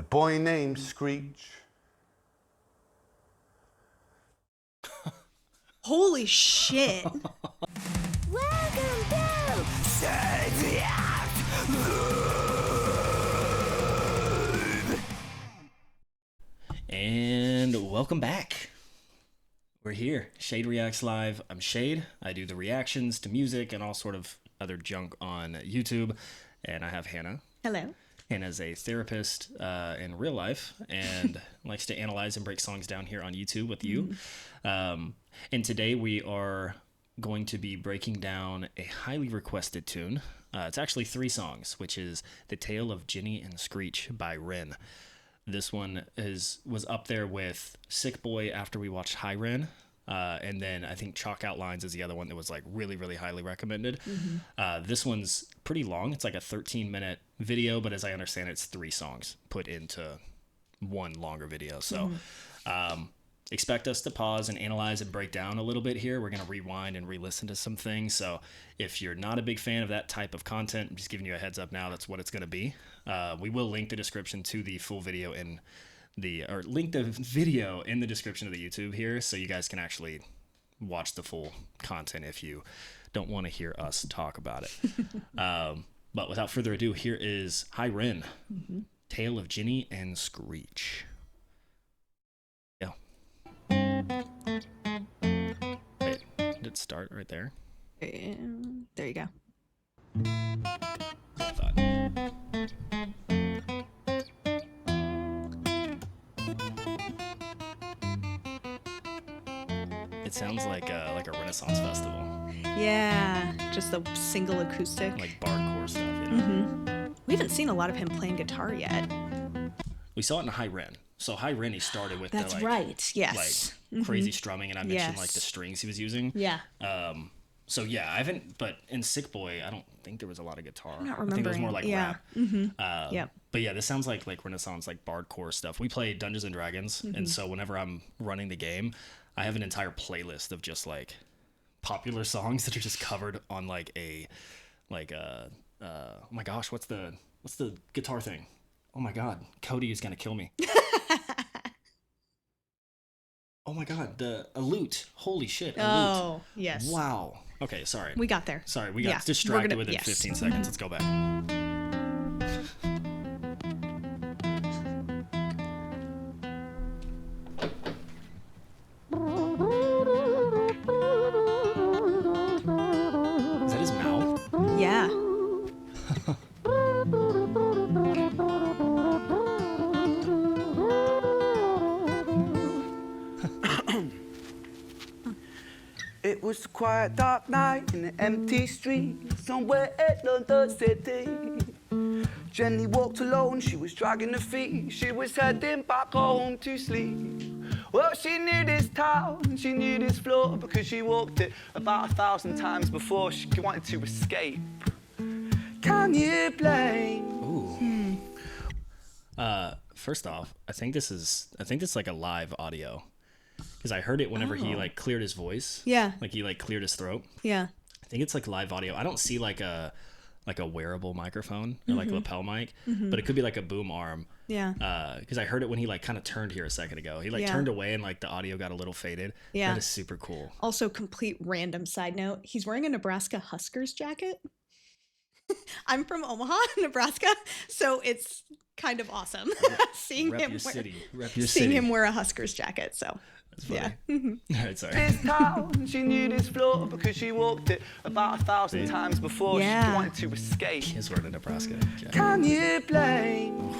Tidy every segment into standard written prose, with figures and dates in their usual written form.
a boy named Screech. Holy shit. Welcome to And welcome back. We're here. Shade Reacts Live. I'm Shade. I do the reactions to music and all sort of other junk on YouTube. And I have Hannah. Hello. Hannah's a therapist in real life and likes to analyze and break songs down here on YouTube with you. And today we are going to be breaking down a highly requested tune. It's actually 3 songs, which is The Tale of Jenny Screech by REN. This one was up there with Sick Boy after we watched High REN. And then I think Chalk Outlines is the other one that was like really, really highly recommended. This one's pretty long. It's like a 13-minute video, but as I understand it, it's 3 songs put into one longer video. So expect us to pause and analyze and break down a little bit here. We're going to rewind and re-listen to some things. So if you're not a big fan of that type of content, I'm just giving you a heads up now. That's what it's going to be. We will link the description to the full video link the video in the description of the YouTube here, so you guys can actually watch the full content if you don't want to hear us talk about it. But without further ado, here is High REN, Tale of Jenny Screech. Yeah. Wait, did it start right there? There you go. I thought. It sounds like a Renaissance festival. Yeah, just a single acoustic. Like bardcore stuff, you know? We haven't seen a lot of him playing guitar yet. We saw it in High REN. So High REN, he started with That's the right. Yes. like crazy strumming, and I mentioned like the strings he was using. Yeah. So yeah, I haven't. But in Sick Boy, I don't think there was a lot of guitar. I'm not I think it was more like rap. Yeah. But yeah, this sounds like Renaissance, like bardcore stuff. We play Dungeons and Dragons, and so whenever I'm running the game, I have an entire playlist of just like popular songs that are just covered on like oh my gosh, what's the guitar thing? Oh my god, Cody is gonna kill me. Oh my god, a lute. Holy shit, a lute. Oh, yes. Wow. Okay, sorry. We got there. Sorry, we got distracted within 15 seconds. Let's go back. Is that his mouth? Yeah. It was a quiet, dark night in an empty street somewhere in London City. Jenny walked alone, she was dragging her feet. She was heading back home to sleep. Well, she knew this town, she knew this floor, because she walked it about 1,000 times before. She wanted to escape. Can you blame? Ooh. First off, I think this is like a live audio. Because I heard it whenever he like cleared his voice. Yeah. Like he like cleared his throat. Yeah. I think it's like live audio. I don't see like a wearable microphone or like lapel mic, but it could be like a boom arm. Yeah. Because I heard it when he like kind of turned here a second ago. He like turned away and like the audio got a little faded. Yeah. That is super cool. Also, complete random side note, he's wearing a Nebraska Huskers jacket. I'm from Omaha, Nebraska, so it's kind of awesome seeing him wear a Huskers jacket. So that's funny. Yeah. All right, sorry. This town, she knew this floor, because she walked it about 1,000 times before. Yeah. She wanted to escape. He's wearing a Nebraska jacket. Can you blame?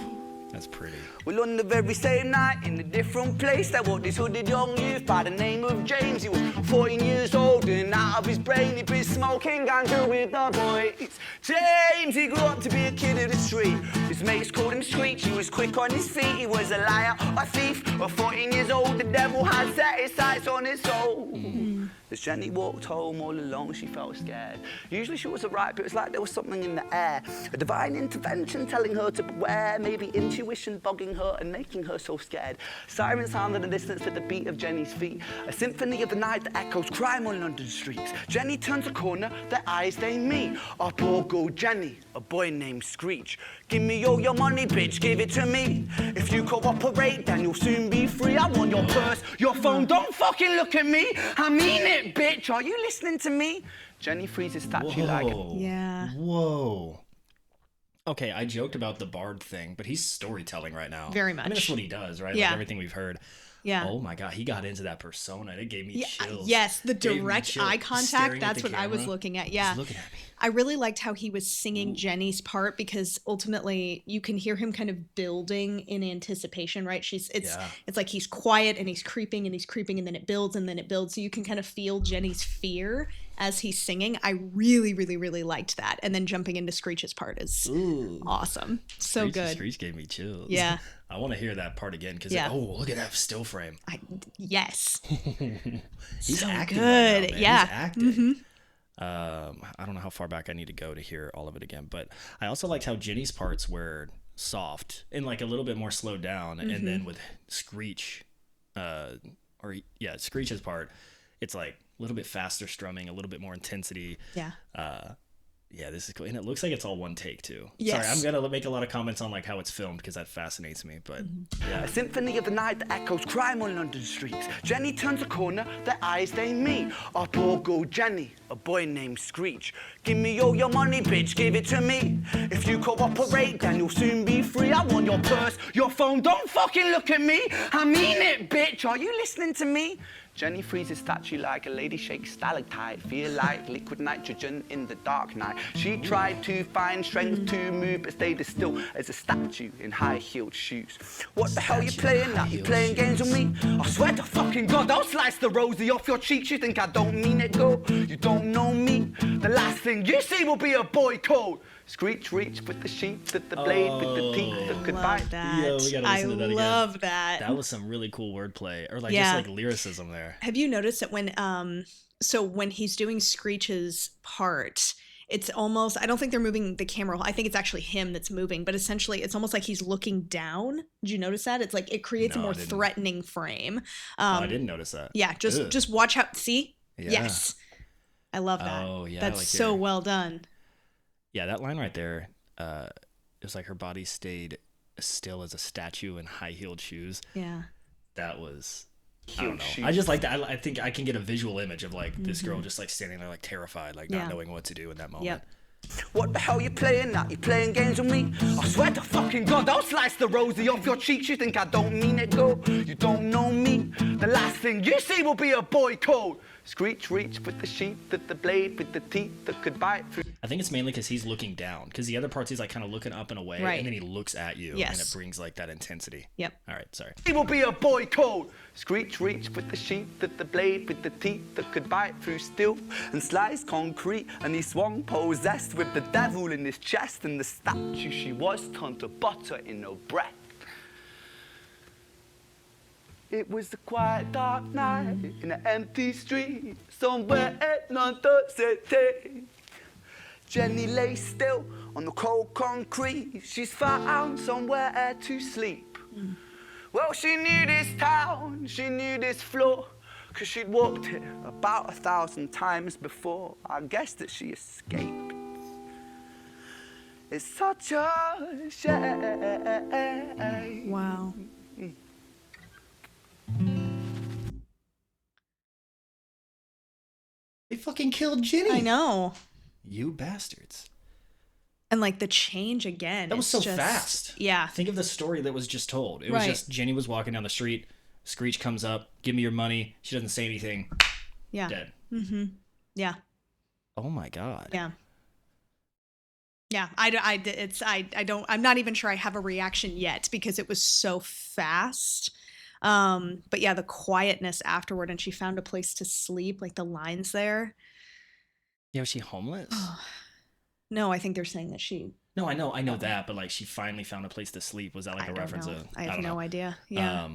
That's pretty. Well, on the very same night, in a different place, there walked this hooded young youth by the name of James. He was 14 years old and out of his brain. He'd been smoking ganja with the boys. James, he grew up to be a kid of the street. His mates called him Screech. He was quick on his feet. He was a liar, a thief. At 14 years old, the devil had set his sights on his soul. As Jenny walked home all alone, she felt scared. Usually she was alright, but it was like there was something in the air. A divine intervention telling her to beware. Maybe intuition bogging shaking her and making her so scared. Sirens sound in the distance to the beat of Jenny's feet. A symphony of the night that echoes crime on London streets. Jenny turns a corner, their eyes they meet. Up or go Jenny, a boy named Screech. Give me all your money, bitch, give it to me. If you cooperate, then you'll soon be free. I want your purse, your phone, don't fucking look at me. I mean it, bitch, are you listening to me? Jenny freezes statue like... Yeah. Whoa. Okay, I joked about the bard thing, but he's storytelling right now. Very much. I mean, that's what he does, right? Yeah. Like everything we've heard. Yeah. Oh my God, he got into that persona. It gave me chills. Yes, the Gave me direct chills. eye Staring contact. at That's the what I was camera. looking at. Yeah. He's looking at me. I really liked how he was singing Jenny's part because ultimately you can hear him kind of building in anticipation, right? It's like he's quiet and he's creeping and then it builds and then it builds. So you can kind of feel Jenny's fear as he's singing. I really, really, really liked that. And then jumping into Screech's part is awesome. So good. Screech gave me chills. Yeah. I want to hear that part again because look at that still frame. Yes. He's so acting good. right now, man. Yeah. He's acting. I don't know how far back I need to go to hear all of it again, but I also liked how Jenny's parts were soft and like a little bit more slowed down, and then with Screech, Screech's part, it's like a little bit faster strumming, a little bit more intensity. Yeah. Yeah, this is cool, and it looks like it's all one take too. Yes. Sorry, I'm gonna make a lot of comments on like how it's filmed because that fascinates me. But A symphony of the night that echoes crime on London streets. Jenny turns a corner, their eyes they meet. Up or go Jenny, a boy named Screech. Give me all your money, bitch, give it to me. If you cooperate, then you'll soon be free. I want your purse, your phone, don't fucking look at me. I mean it, bitch, are you listening to me? Jenny freezes statue like a lady shakes stalactite. Feel like liquid nitrogen in the dark night. She tried to find strength to move, but stayed as still as a statue in high-heeled shoes. What the hell you playing at? You playing games with me? I swear to fucking God, I'll slice the rosy off your cheeks. You think I don't mean it, girl? You don't know me. The last thing you see will be a boy code. Screech, reach with the sheath, with the blade, with the teeth that could bite. That. Yo, we gotta listen to that again. I love that. that was some really cool wordplay, or like Yeah. just like lyricism there. Have you noticed that when he's doing Screech's part, it's almost, I don't think they're moving the camera. I think it's actually him that's moving, but essentially it's almost like he's looking down. Did you notice that? It's like it creates a No, I more didn't. threatening frame. I didn't notice that. Yeah, just watch how, see? Yeah. Yes. I love that. Oh, yeah, That's like so your- well done. Yeah, that line right there, it was like her body stayed still as a statue in high-heeled shoes. Yeah. That was, I don't know. Shoes. I just like that. I think I can get a visual image of like this girl just like standing there like terrified, like Yeah. not knowing what to do in that moment. Yep. What the hell you playing at? You playing games with me? I swear to fucking God, I'll slice the rosy off your cheeks. You think I don't mean it, girl? You don't know me. The last thing you see will be a boy code. Screech, reach with the sheath, with the blade, with the teeth that could bite through. I think it's mainly because he's looking down. Because the other parts he's like kind of looking up and away, Right. and then he looks at you, Yes. and it brings like that intensity. Yep. All right, sorry. He will be a boy code. Screech, reach with the sheath, with the blade, with the teeth that could bite through steel and slice concrete. And he swung possessed with the devil in his chest, and the statue she was turned to butter in her breath. It was a quiet, dark night in an empty street somewhere in London City. Jenny lay still on the cold concrete. She's found somewhere to sleep. Well, she knew this town, she knew this floor, 'cause she'd walked here about 1,000 times before. I guess that she escaped. It's such a shame. Wow. They fucking killed Jenny. I know. You bastards. And like the change again. That was it's so just- fast. Yeah. Think of the story that was just told. It was Right. just Jenny was walking down the street. Screech comes up, give me your money. She doesn't say anything. Yeah. Dead. Yeah. Oh my God. Yeah. Yeah. I'm not even sure I have a reaction yet because it was so fast. But yeah, the quietness afterward, and she found a place to sleep, like the lines there. Yeah, was she homeless? No, I think they're saying that she, No, I know that, but like she finally found a place to sleep. Was that like I a don't reference? know. I have don't no know. idea. Yeah.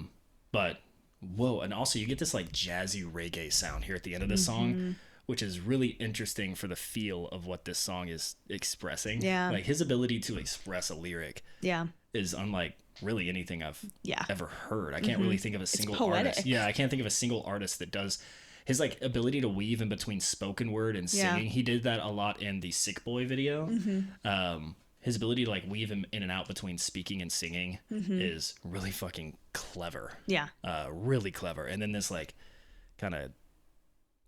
But whoa, and also you get this like jazzy reggae sound here at the end of the song, which is really interesting for the feel of what this song is expressing. Yeah. Like his ability to express a lyric Yeah. is unlike really anything I've Yeah. ever heard. I can't really think of a single poetic. artist. Yeah, I can't think of a single artist that does his like ability to weave in between spoken word and Yeah. singing. He did that a lot in the Sick Boy video. His ability to like weave him in and out between speaking and singing is really fucking clever. Yeah. Really clever. And then this like kind of,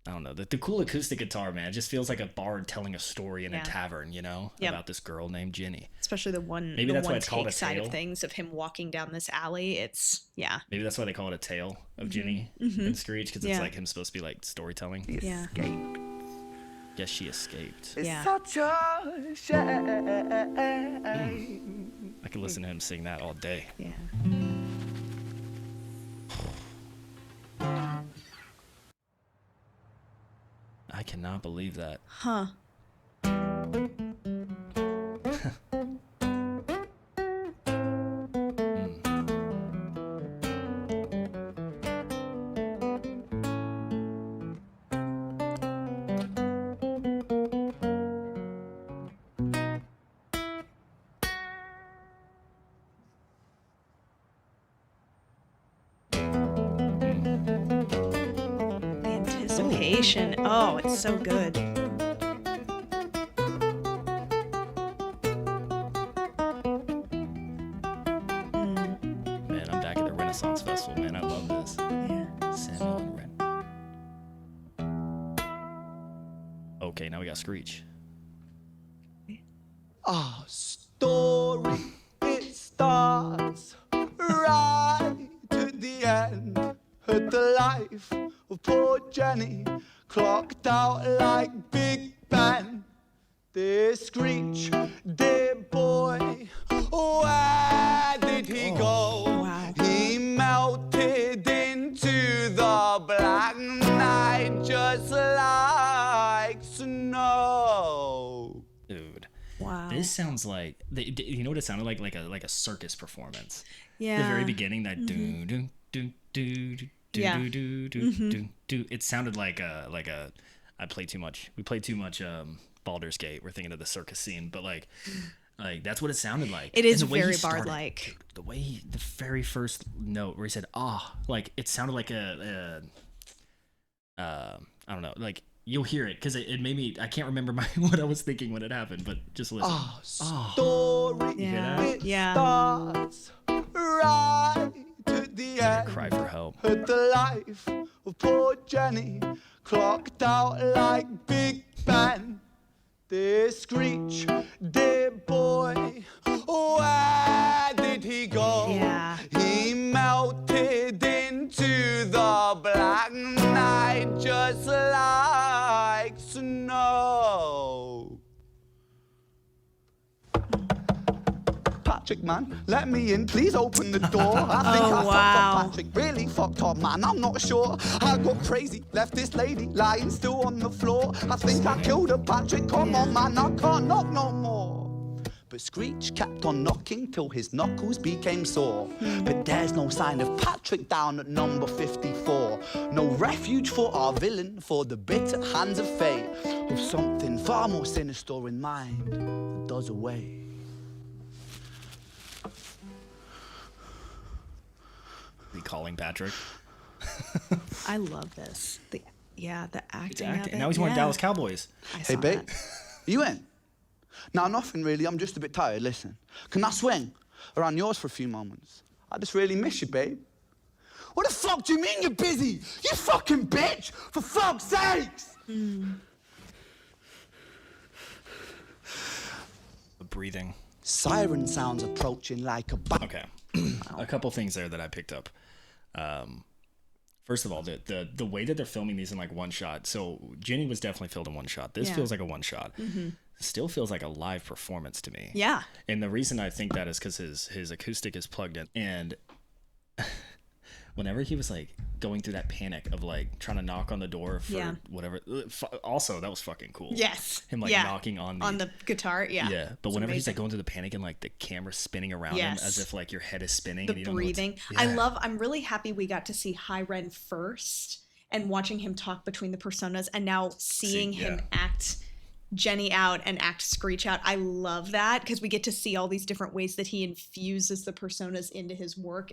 I don't know, the cool acoustic guitar, man, it just feels like a bard telling a story in a tavern, you know, Yep. about this girl named Jenny. Especially the one, Maybe the that's why one it's called take a side tale. of things of him walking down this alley. It's Maybe that's why they call it a tale of Jenny and Screech, because it's Yeah. like him supposed to be like storytelling. Yeah. Escape. Yes, she escaped. It's Yeah. such a shame. I could listen to him sing that all day. Yeah. I cannot believe that. Huh. The anticipation. Oh, it's so good. Man, I'm back at the Renaissance Festival, man. I love this. Yeah. Samuel and Ren. Okay, now we got Screech. Our story, it starts right at the end. At the life of poor Jenny, clocked out like Big Ben. Dear Screech, dear boy, where did he go? Wow. He melted into the black night just like snow. Dude. Wow. This sounds like, you know what it sounded like? Like a circus performance. Yeah. The very beginning, that do do do do do Yeah. do do do do do. It sounded like a. I play too much. We played too much Baldur's Gate. We're thinking of the circus scene, but like that's what it sounded like. It is And the way he very started, bard-like. dude, the way the very first note where he said like it sounded like a I don't know, like you'll hear it because it made me. I can't remember what I was thinking when it happened, but just listen. Our story, Yeah. it Yeah. starts right at the I end. cry for help. At the life of poor Jenny, clocked out like Big Ben. Dear Screech, dear boy, where did he go? Yeah. He melted into the black night just like snow. Patrick, man, let me in. Please open the door. I think I wow. fucked up Patrick. Really fucked up, man. I'm not sure. I got crazy. Left this lady lying still on the floor. I think I killed her, Patrick. Come on, man. I can't knock no more. But Screech kept on knocking till his knuckles became sore. But there's no sign of Patrick down at number 54. No refuge for our villain, for the bitter hands of fate. With something far more sinister in mind that does away. The calling Patrick. I love this. The acting. Of it. And now he's wearing Yeah. Dallas Cowboys. I Hey, saw babe, that. you in? Nah, nothing really. I'm just a bit tired. Listen, can I swing around yours for a few moments? I just really miss you, babe. What the fuck do you mean you're busy? You fucking bitch! For fuck's sakes! The breathing. Siren sounds approaching like a Okay. A couple things there that I picked up. First of all, the way that they're filming these in like one shot. So Jenny was definitely filmed in one shot. This Yeah. feels like a one shot. Still feels like a live performance to me. Yeah. And the reason I think that is because his acoustic is plugged in. And whenever he was like going through that panic of like trying to knock on the door for whatever. Also, that was fucking cool. Yes. Him like Yeah. knocking on the guitar. Yeah. Yeah, but It's whenever he's like amazing. going through the panic and like the camera spinning around Yes. him as if like your head is spinning. The and you don't know what's- breathing. Yeah. I'm really happy we got to see High Ren first and watching him talk between the personas and now seeing him act Jenny out and act Screech out. I love that because we get to see all these different ways that he infuses the personas into his work.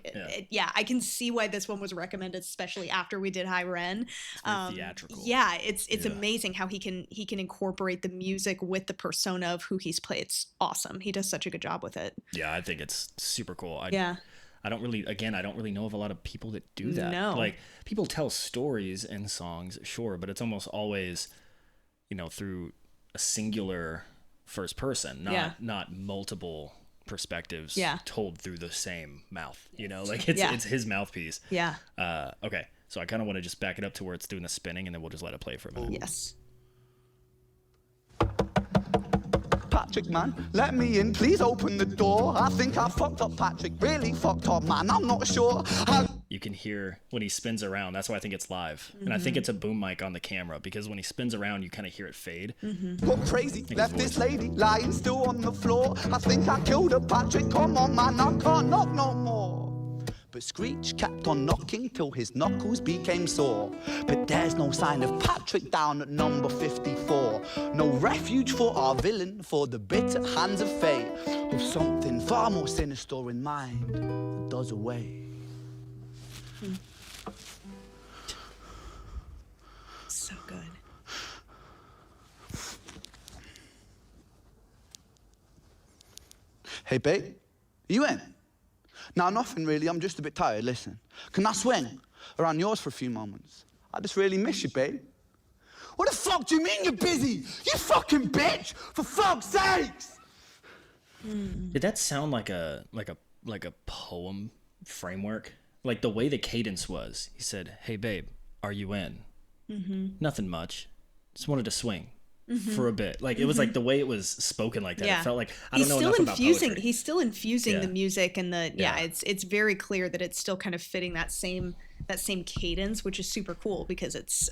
Yeah, I can see why this one was recommended, especially after we did High Ren. It's very theatrical. Yeah, it's amazing how he can incorporate the music with the persona of who he's played. It's awesome. He does such a good job with it. Yeah, I think it's super cool. I don't really know of a lot of people that do that. No. Like, people tell stories in songs, sure, but it's almost always, through a singular first person, not multiple perspectives told through the same mouth. It's his mouthpiece. Yeah. Okay, so I kind of want to just back it up to where it's doing the spinning, and then we'll just let it play for a minute. Yes. Patrick, man, let me in, please open the door. I think I fucked up, Patrick, really fucked up, man, I'm not sure. You can hear when he spins around, that's why I think it's live. And I think it's a boom mic on the camera, because when he spins around, you kind of hear it fade. What crazy, left this lady lying still on the floor. I think I killed her, Patrick, come on, man, I can't knock no more. But Screech kept on knocking till his knuckles became sore. But there's no sign of Patrick down at number 54. No refuge for our villain, for the bitter hands of fate, with something far more sinister in mind that does away. So good. Hey, babe, you in? No, nothing really. I'm just a bit tired. Listen, can I swing around yours for a few moments? I just really miss you, babe. What the fuck do you mean you're busy? You fucking bitch! For fuck's sakes! Did that sound like a poem framework? Like the way the cadence was. He said, "Hey, babe, are you in?" Nothing much. Just wanted to swing. For a bit. Like, it was like the way it was spoken like that. It felt like, I don't know enough about poetry. He's still infusing the music and it's very clear that it's still kind of fitting that same cadence, which is super cool because it's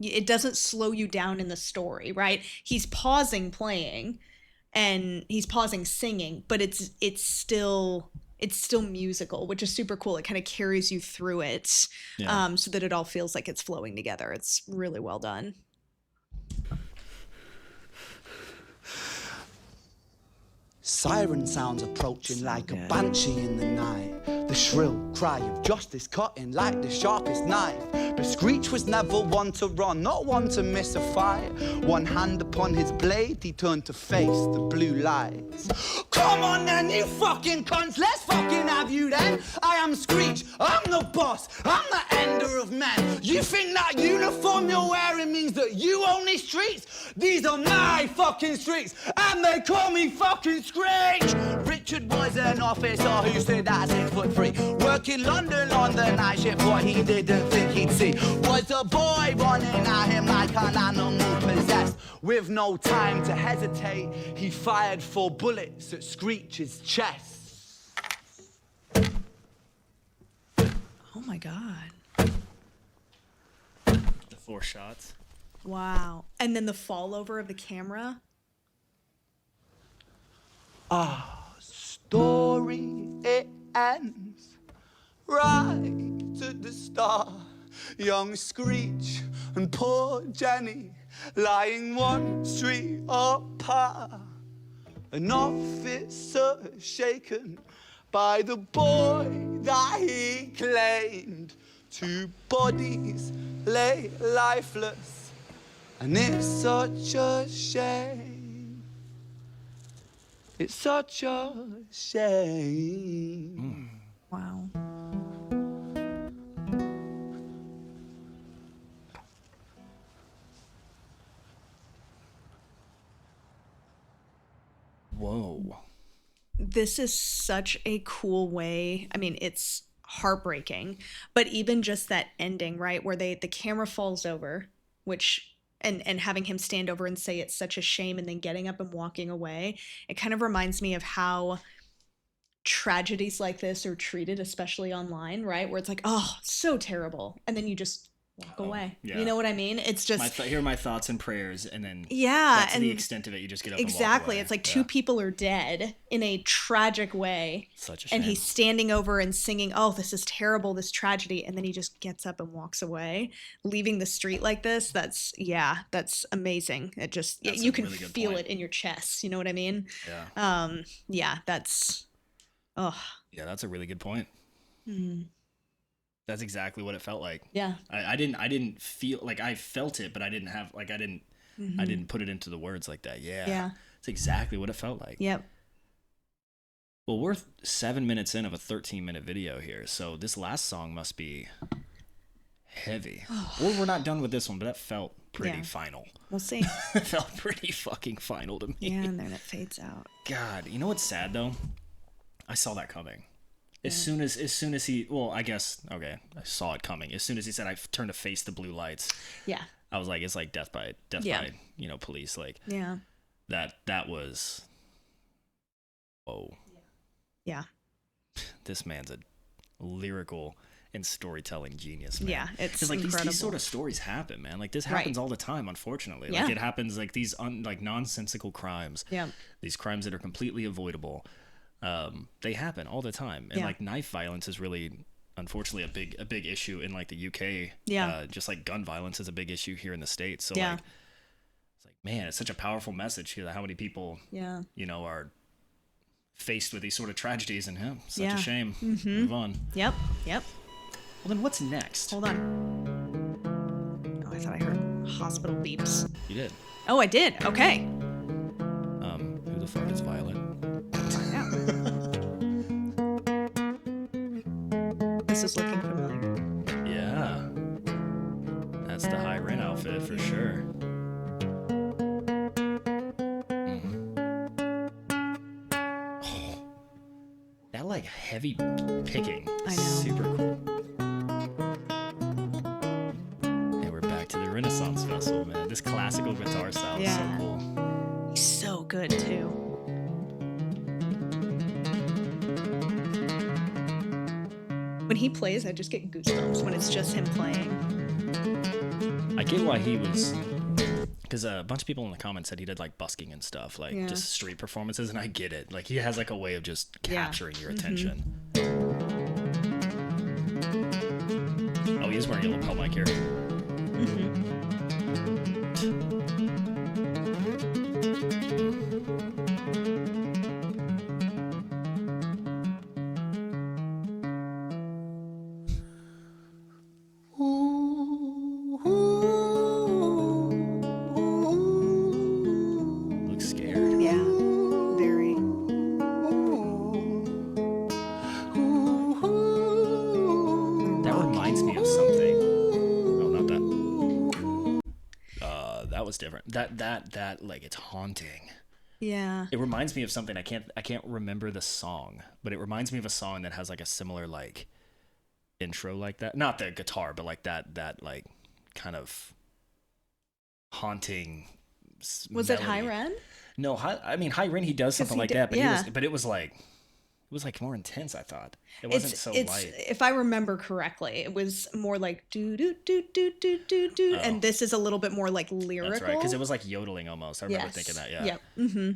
it doesn't slow you down in the story, right? He's pausing playing and he's pausing singing, but it's still musical, which is super cool. It kind of carries you through it so that it all feels like it's flowing together. It's really well done. Siren sounds approaching like a banshee in the night. The shrill cry of justice cutting like the sharpest knife. But Screech was never one to run, not one to miss a fight. One hand upon his blade, he turned to face the blue lights. Come on then, you fucking cunts, let's fucking have you then. I am Screech, I'm the boss, I'm the ender of men. You think that uniform you're wearing means that you own these streets? These are my fucking streets, and they call me fucking Screech. Richard was an officer who stood at 6'3", working London on the night shift. What he didn't think he'd see was a boy running at him like an animal possessed. With no time to hesitate, he fired 4 bullets at Screech's chest. Oh my god. The 4 shots. Wow. And then the fall over of the camera. Our story, it ends right at the start. Young Screech and poor Jenny lying 1 street apart. An officer shaken by the boy that he claimed. 2 bodies lay lifeless, and it's such a shame. It's such a shame. Wow. Whoa. This is such a cool way. I mean, it's heartbreaking, but even just that ending, right, where the camera falls over, which and having him stand over and say it's such a shame and then getting up and walking away, it kind of reminds me of how tragedies like this are treated, especially online, right, where it's like, oh, so terrible, and then you just walk away. yeah. You know what I mean? It's just Here are my thoughts and prayers, and then yeah, that's and the extent of it. You just get up exactly. and walk away. It's like two people are dead in a tragic way. Such a shame. And he's standing over and singing, "Oh, this is terrible, this tragedy," and then he just gets up and walks away, leaving the street like this. That's amazing. It just That's you a can really good feel point. it in your chest. You know what I mean? Yeah. Yeah, that's oh. Yeah, that's a really good point. That's exactly what it felt like. Yeah. I didn't feel like I felt it, but I didn't have like I didn't put it into the words like that. Yeah. Yeah. It's exactly what it felt like. Yep. Well, we're 7 minutes in of a 13-minute video here, so this last song must be heavy. Or we're not done with this one, but that felt pretty final. We'll see. It felt pretty fucking final to me. Yeah, and then it fades out. God, you know what's sad though? I saw that coming. As soon as he, well, I guess, okay, I saw it coming. As soon as he said, I turned to face the blue lights. Yeah. I was like, it's like death by, police. Like, Yeah. that was, whoa. Yeah. This man's a lyrical and storytelling genius, man. Yeah, it's like incredible. these sort of stories happen, man. Like this happens all the time, unfortunately. Yeah. Like it happens like these like nonsensical crimes. Yeah. These crimes that are completely avoidable. They happen all the time. And like knife violence is really unfortunately a big issue in like the UK. Yeah. Just like gun violence is a big issue here in the States. So Yeah. like it's like, man, it's such a powerful message here, how many people are faced with these sort of tragedies, and such a shame. Move on. Yep. Well, then what's next? Hold on. Oh, I thought I heard hospital beeps. You did. Oh, I did. Okay. Who the fuck is Violet? This is looking familiar. Yeah. That's the high REN outfit for sure. That like heavy picking. I know. Super cool. And we're back to the Renaissance Festival, man. This classical guitar style is so cool. He's so good too. When he plays, I just get goosebumps when it's just him playing. I get why he was, because a bunch of people in the comments said he did like busking and stuff, like just street performances, and I get it. Like he has like a way of just capturing your attention. Oh, he is wearing a lapel mic here. Looks scared. Yeah. Very. That reminds me of something. Oh, not that. That was different. That like it's haunting. Yeah. It reminds me of something. I can't remember the song, but it reminds me of a song that has like a similar like intro like that. Not the guitar, but like that like kind of haunting. Was melody. it High Ren? No, High REN he does something he like did- that, but yeah. it was like more intense. I thought it wasn't so light. If I remember correctly, it was more like do do do do do do do, and this is a little bit more like lyrical. That's right, because it was like yodeling almost. I remember thinking that. Yeah. Yep.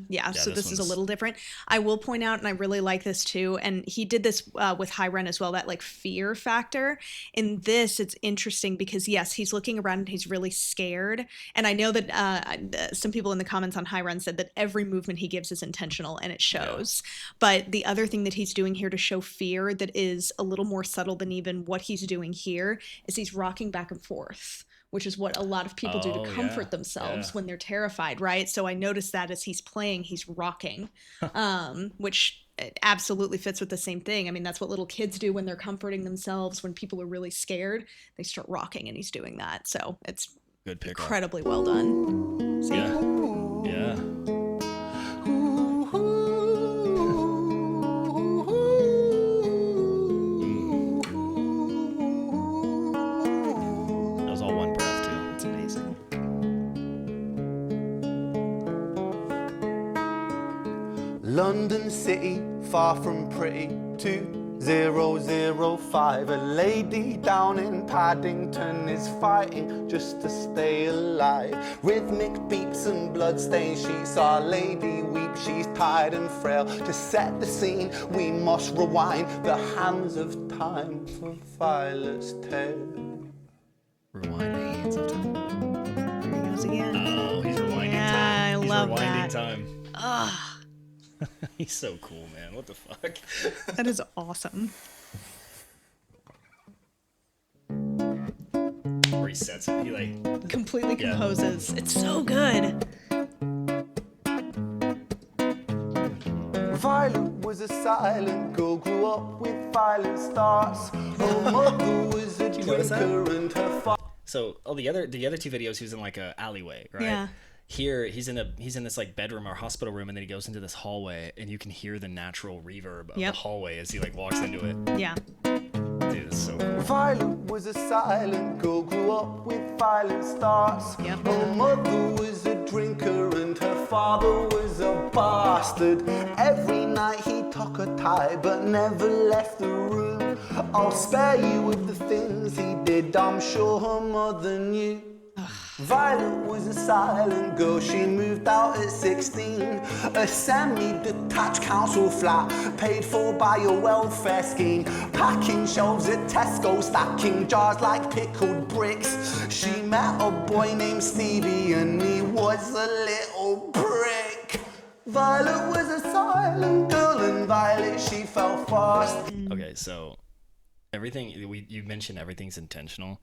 Yeah. So this is a one's- little different. I will point out, and I really like this too. And he did this with High Ren as well. That like fear factor. In this, it's interesting because yes, he's looking around and he's really scared. And I know that some people in the comments on High Ren said that every movement he gives is intentional, and it shows. But the other thing that he's doing here to show fear that is a little more subtle than even what he's doing here is he's rocking back and forth, which is what a lot of people do to comfort themselves when they're terrified, right? So I noticed that as he's playing, he's rocking, which absolutely fits with the same thing. I mean, that's what little kids do when they're comforting themselves. When people are really scared, they start rocking, and he's doing that. So it's Good pickup. incredibly well done. See? Yeah. That was all one breath too. It's amazing. London city, far from pretty. Two 005. A lady down in Paddington is fighting just to stay alive. Rhythmic beats and bloodstains, she saw a lady weep. She's tired and frail. To set the scene, we must rewind the hands of time for Violet's tale. Rewind the hands of time. There he goes again. Oh, he's rewinding Yeah, time. I He's love rewinding that. time. Ugh, He's so cool, man. What the fuck? that is awesome. Resets it. He like Completely Yeah. composes. It's so good. Violet was a silent girl, grew up with violent starts. Her mother was a notice that? drinker and her father. so. Oh, the other two videos, he was in like a alleyway, right? Yeah. Here he's in this like bedroom or hospital room, and then he goes into this hallway, and you can hear the natural reverb of Yep. the hallway as he like walks into it. Yeah. Dude, it's so cool. Violet was a silent girl, grew up with violent starts. Yep. Her mother was a drinker and her father was a bastard. Every night he took her tie but never left the room. I'll spare you with the things he did, I'm sure her mother knew. Violet was a silent girl, she moved out at 16. A semi-detached council flat, paid for by a welfare scheme. Packing shelves at Tesco, stacking jars like pickled bricks. She met a boy named Stevie and he was a little prick. Violet was a silent girl and Violet, she fell fast. Okay, so everything you mentioned, everything's intentional.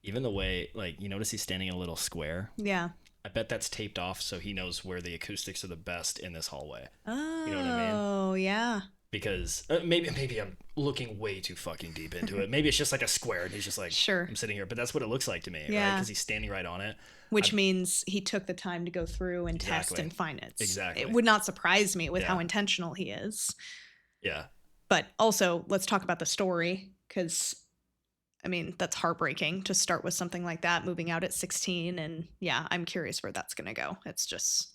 Even the way, like, you notice he's standing in a little square. Yeah. I bet that's taped off so he knows where the acoustics are the best in this hallway. Oh, You know what I mean? Oh, yeah. Because maybe I'm looking way too fucking deep into it. Maybe it's just like a square and he's just like, Sure. I'm sitting here. But that's what it looks like to me, right? Yeah. Because he's standing right on it. Which means he took the time to go through and test Exactly. and find it. Exactly. It would not surprise me with Yeah. how intentional he is. Yeah. But also, let's talk about the story, because, I mean, that's heartbreaking to start with something like that, moving out at 16. And yeah, I'm curious where that's going to go. It's just,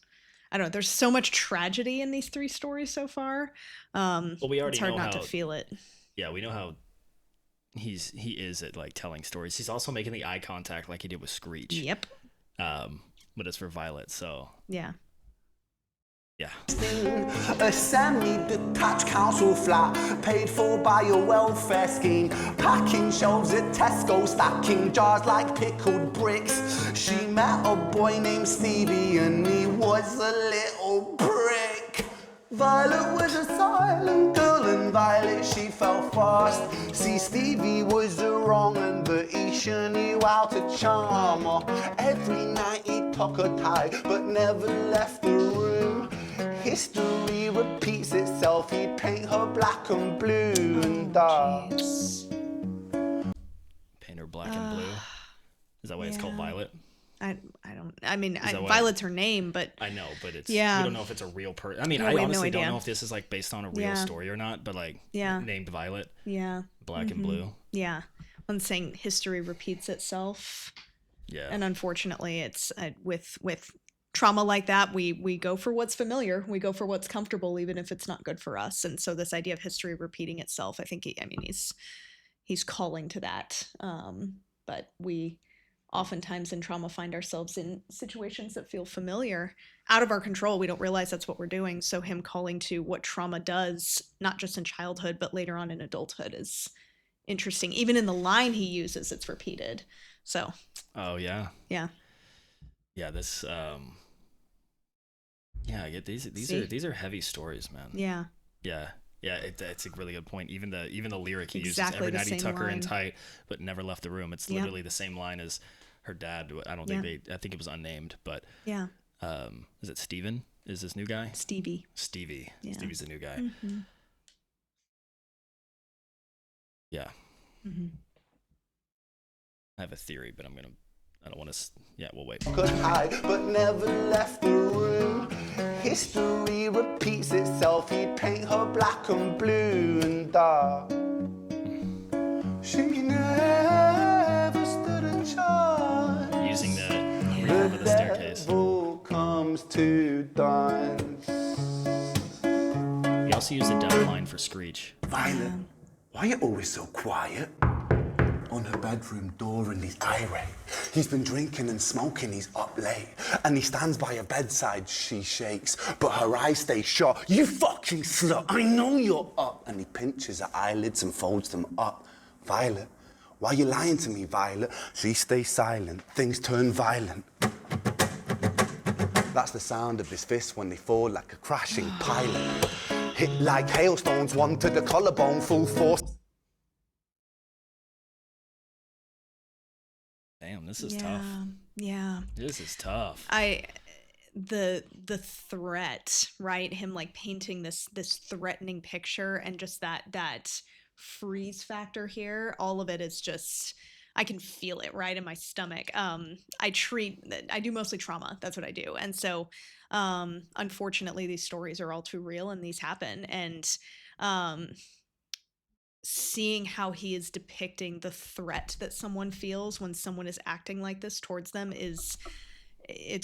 I don't know. There's so much tragedy in these three stories so far. Well, we already it's hard know not how, to feel it. Yeah, we know how he is at like telling stories. He's also making the eye contact like he did with Screech. Yep. But it's for Violet, so Yeah. yeah. A semi-detached council flat, paid for by a welfare scheme. Packing shelves at Tesco, stacking jars like pickled bricks. She met a boy named Stevie and he was a little prick. Violet was a silent girl and Violet, she fell fast. See, Stevie was a wrong un, but he sure knew how to charm her. Every night he took her tie, but never left the room. History repeats itself, he'd paint her black and blue and dark. Jeez. Paint her black and blue. Is that why it's called yeah. Violet? I mean, that why- Violet's her name, but I know, but it's Yeah. we don't know if it's a real person. I mean, No, I we have no honestly don't idea. know if this is like based on a real Yeah. story or not, but like Yeah. named Violet, yeah. black and blue. Yeah. One saying history repeats itself. Yeah. And unfortunately, it's with trauma like that, we go for what's familiar. We go for what's comfortable, even if it's not good for us. And so this idea of history repeating itself, I think, he's calling to that. But we oftentimes in trauma find ourselves in situations that feel familiar, out of our control. We don't realize that's what we're doing. So him calling to what trauma does, not just in childhood, but later on in adulthood, is interesting. Even in the line he uses, it's repeated. So Oh yeah. yeah. Yeah. This. Yeah. I get these See? are heavy stories, man. Yeah. Yeah. Yeah, it's a really good point. Even the lyric he Exactly uses, every the night he same took her in line. tight, but never left the room. It's Yeah. literally the same line as her dad. I don't think I think it was unnamed, but Yeah. is it Steven? Is this new guy? Stevie. Stevie. Yeah. Stevie's the new guy. Mm-hmm. Yeah. Mm-hmm. I have a theory, but I don't want to. Yeah, we'll wait. Could hide, but never left the room. History repeats itself, he'd paint her black and blue and dark. She never stood a chance. Using the reverb of the staircase. Devil comes to dance. He also used the death line for Screech. Violet Why are you always so quiet? On her bedroom door and he's irate. He's been drinking and smoking, he's up late. And he stands by her bedside, she shakes, but her eyes stay shut. You fucking slut, I know you're up. And he pinches her eyelids and folds them up. Violet, why are you lying to me, Violet? She stays silent, things turn violent. That's the sound of his fists when they fall like a crashing pilot. Hit like hailstones, one to the collarbone, full force. Damn, this is tough. Yeah. This is tough. The threat, right? Him like painting this threatening picture, and just that freeze factor here, all of it is just, I can feel it right in my stomach. I do mostly trauma. That's what I do. And so, unfortunately, these stories are all too real and these happen. And, seeing how he is depicting the threat that someone feels when someone is acting like this towards them it's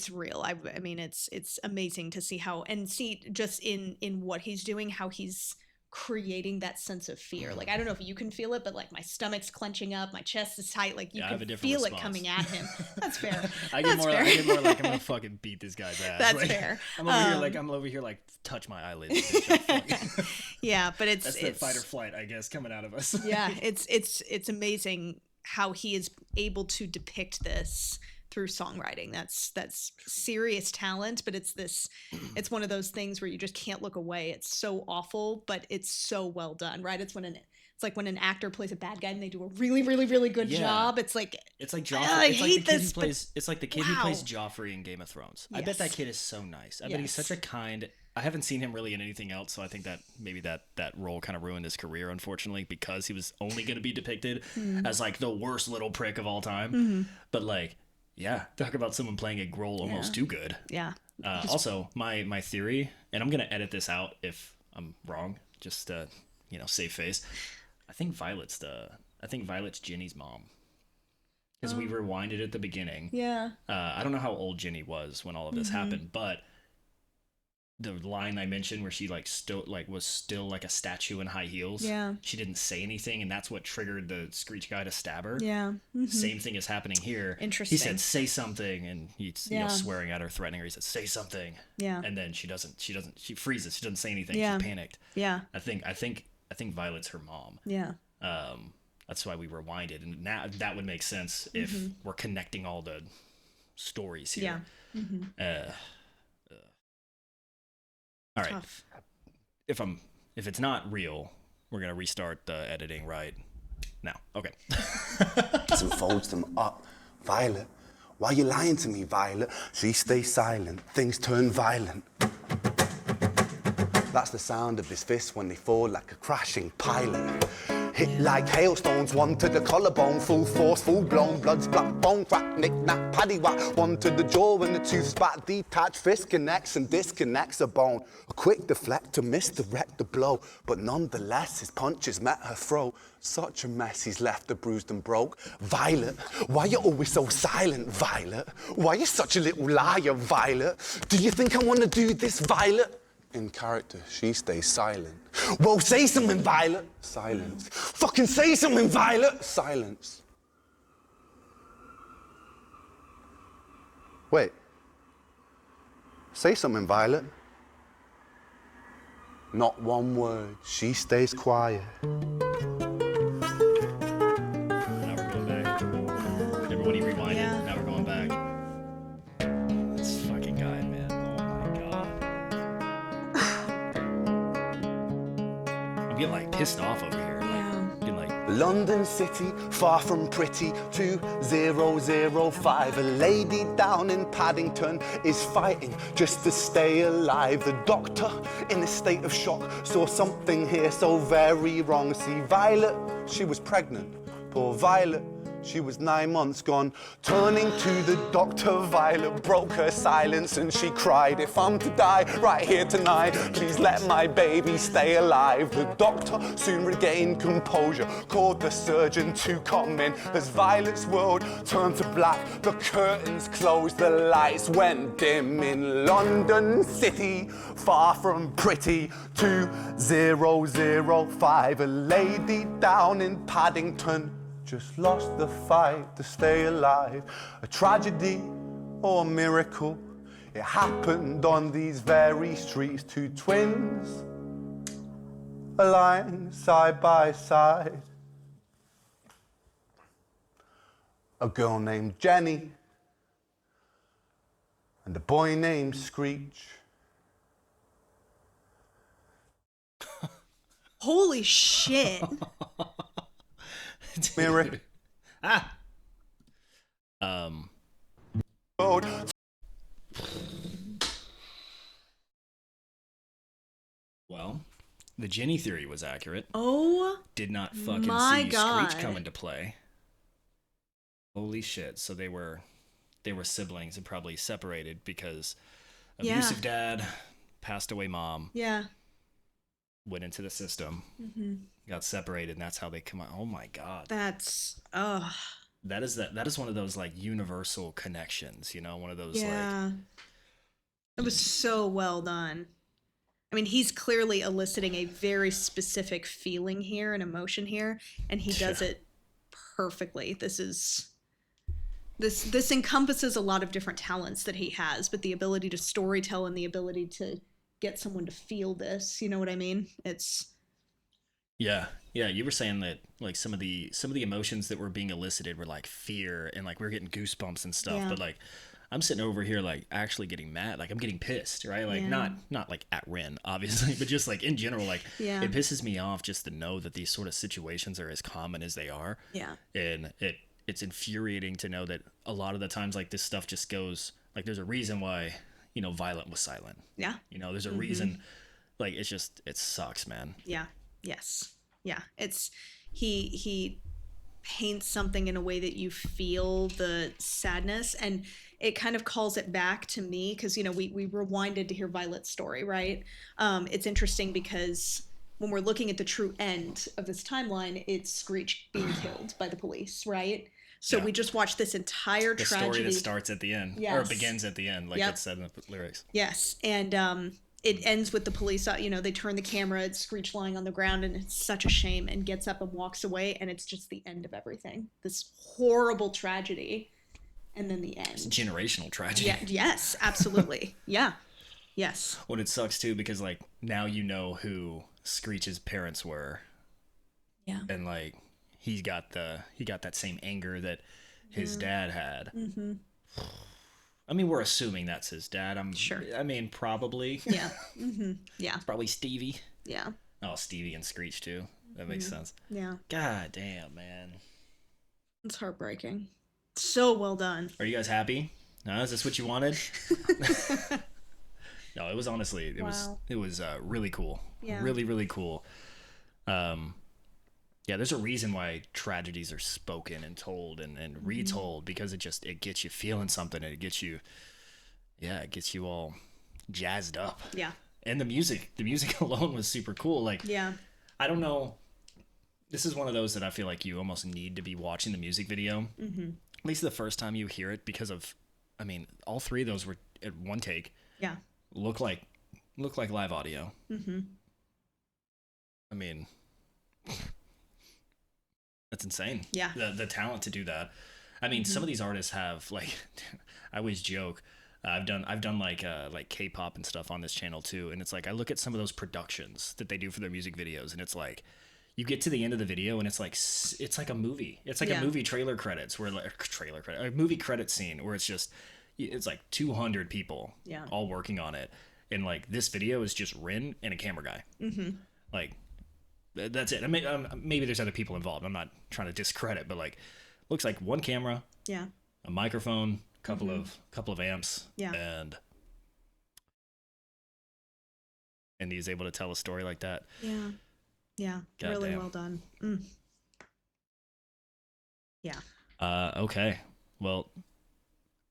real. I mean, it's amazing to see how, and see just in what he's doing, how he's creating that sense of fear. Like, I don't know if you can feel it, but like my stomach's clenching up, my chest is tight, like you can feel response. It coming at him. That's fair. I get more like I'm gonna fucking beat this guy's ass. That's like, fair. I'm over here like touch my eyelids. Yeah, but that's the fight or flight, I guess, coming out of us. Yeah, it's amazing how he is able to depict this through songwriting. That's serious talent, but it's one of those things where you just can't look away. It's so awful, but it's so well done, right? It's like when an actor plays a bad guy and they do a really, really, really good job. It's like Joffrey. It's like the kid who plays Joffrey in Game of Thrones. Yes. I bet that kid is so nice. I bet he's such a kind. I haven't seen him really in anything else, so I think that maybe that role kind of ruined his career, unfortunately, because he was only going to be depicted as like the worst little prick of all time. But like, yeah, talk about someone playing a role almost too good. Yeah. Also, my theory, and I'm gonna edit this out if I'm wrong, just save face. I think Violet's Jenny's mom, because we rewinded at the beginning. Yeah. I don't know how old Jenny was when all of this happened, but the line I mentioned where she was still like a statue in high heels. Yeah. She didn't say anything, and that's what triggered the Screech guy to stab her. Yeah. Mm-hmm. Same thing is happening here. Interesting. He said, "Say something," and he's swearing at her, threatening her. He said, "Say something." Yeah. And then she freezes. She doesn't say anything. Yeah. She's panicked. Yeah. I think Violet's her mom. Yeah. That's why we rewinded, and now that would make sense if we're connecting all the stories here. Yeah. Mm-hmm. All right. Tough. If it's not real, we're gonna restart the editing right now. Okay. And folds them up. Violet, why are you lying to me, Violet? She stays silent, things turn violent. That's the sound of his fists when they fall like a crashing pilot. Hit like hailstones, one to the collarbone, full force, full blown, blood splat, bone crack, knick knack, paddy whack, one to the jaw and the tooth spat, detached fist connects and disconnects a bone. A quick deflect to misdirect the blow, but nonetheless his punches met her throat. Such a mess he's left her bruised and broke. Violet, why you always so silent, Violet? Why you such a little liar, Violet? Do you think I want to do this, Violet? In character, she stays silent. Well, say something, Violet. Silence. Fucking say something, Violet. Silence. Wait. Say something, Violet. Not one word. She stays quiet. Now we're going back. Everybody rewinded. Yeah. Now we're going back. This fucking guy, man. Oh my god. I'm getting like pissed off over here. London City, far from pretty, 2005. A lady down in Paddington is fighting just to stay alive. The doctor, in a state of shock, saw something here so very wrong. See, Violet, she was pregnant. Poor Violet, She was 9 months gone. Turning to the doctor, Violet broke her silence and she cried, if I'm to die right here tonight, please let my baby stay alive. The doctor soon regained composure, called the surgeon to come in. As Violet's world turned to black, the curtains closed, the lights went dim. In London City, far from pretty, 2005, a lady down in Paddington just lost the fight to stay alive. A tragedy or a miracle, it happened on these very streets. Two twins aligned side by side. A girl named Jenny and a boy named Screech. Holy shit. Miracle. Well, the Jenny theory was accurate. Oh, did not fucking my see God. Screech come into play. Holy shit! So they were siblings and probably separated because abusive dad, passed away mom. Yeah. Went into the system, got separated, and that's how they come out. Oh my God. That's That is one of those like universal connections, you know, one of those like. It was so well done. I mean, he's clearly eliciting a very specific feeling here and emotion here, and he does it perfectly. This encompasses a lot of different talents that he has, but the ability to storytell and the ability to get someone to feel this, you know what I mean? It's Yeah, you were saying that like some of the emotions that were being elicited were like fear and like we're getting goosebumps and stuff, but like I'm sitting over here like actually getting mad, like I'm getting pissed, right? Like not like at REN obviously, but just like in general, like it pisses me off just to know that these sort of situations are as common as they are. Yeah. And it's infuriating to know that a lot of the times like this stuff just goes like there's a reason why, you know, Violet was silent. Yeah. You know, there's a reason. Like it's just it sucks, man. Yeah. Yes. Yeah. It's he paints something in a way that you feel the sadness, and it kind of calls it back to me because, you know, we rewinded to hear Violet's story, right? It's interesting because when we're looking at the true end of this timeline, it's Screech being killed by the police, right? So we just watched this entire tragedy. The story that starts at the end, or begins at the end, like it said in the lyrics. Yes, and it ends with the police, you know, they turn the camera, it's Screech lying on the ground, and it's such a shame, and gets up and walks away, and it's just the end of everything. This horrible tragedy, and then the end. It's a generational tragedy. Yeah, yes, absolutely. Yeah, yes. Well, it sucks, too, because, like, now you know who Screech's parents were. Yeah. And, like, he got that same anger that his dad had. Mm-hmm. I mean, we're assuming that's his dad. I'm sure. I mean, probably. Yeah. Mm-hmm. Yeah. It's probably Stevie. Yeah. Oh, Stevie and Screech too. That makes sense. Yeah. God damn, man. It's heartbreaking. So well done. Are you guys happy? No, is this what you wanted? No, it was honestly, it was really cool. Yeah. Really, really cool. Yeah, there's a reason why tragedies are spoken and told and retold, because it gets you feeling something, and it gets you all jazzed up. Yeah. And the music alone was super cool. Like, I don't know. This is one of those that I feel like you almost need to be watching the music video, at least the first time you hear it, because of, I mean, all three of those were at one take. Yeah. Look like live audio. Mm-hmm. I mean, that's insane. Yeah. The talent to do that. I mean, some of these artists have, like, I always joke, I've done like K-pop and stuff on this channel too, and it's like I look at some of those productions that they do for their music videos, and it's like you get to the end of the video and it's like a movie. It's like a movie trailer credits where a movie credit scene where it's like 200 people all working on it, and like this video is just Ren and a camera guy. Mm-hmm. Like that's it. I mean, maybe there's other people involved. I'm not trying to discredit, but like looks like one camera, a microphone, couple of amps, and he's able to tell a story like that. God really damn. Well done. Yeah. Okay. Well,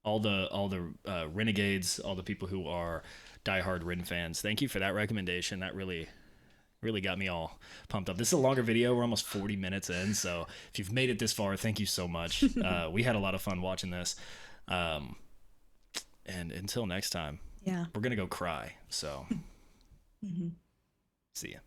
all the renegades, all the people who are diehard Ren fans, thank you for that recommendation. That really got me all pumped up. This is a longer video. We're almost 40 minutes in, so if you've made it this far, thank you so much. We had a lot of fun watching this. And until next time, we're gonna go cry. So, see ya.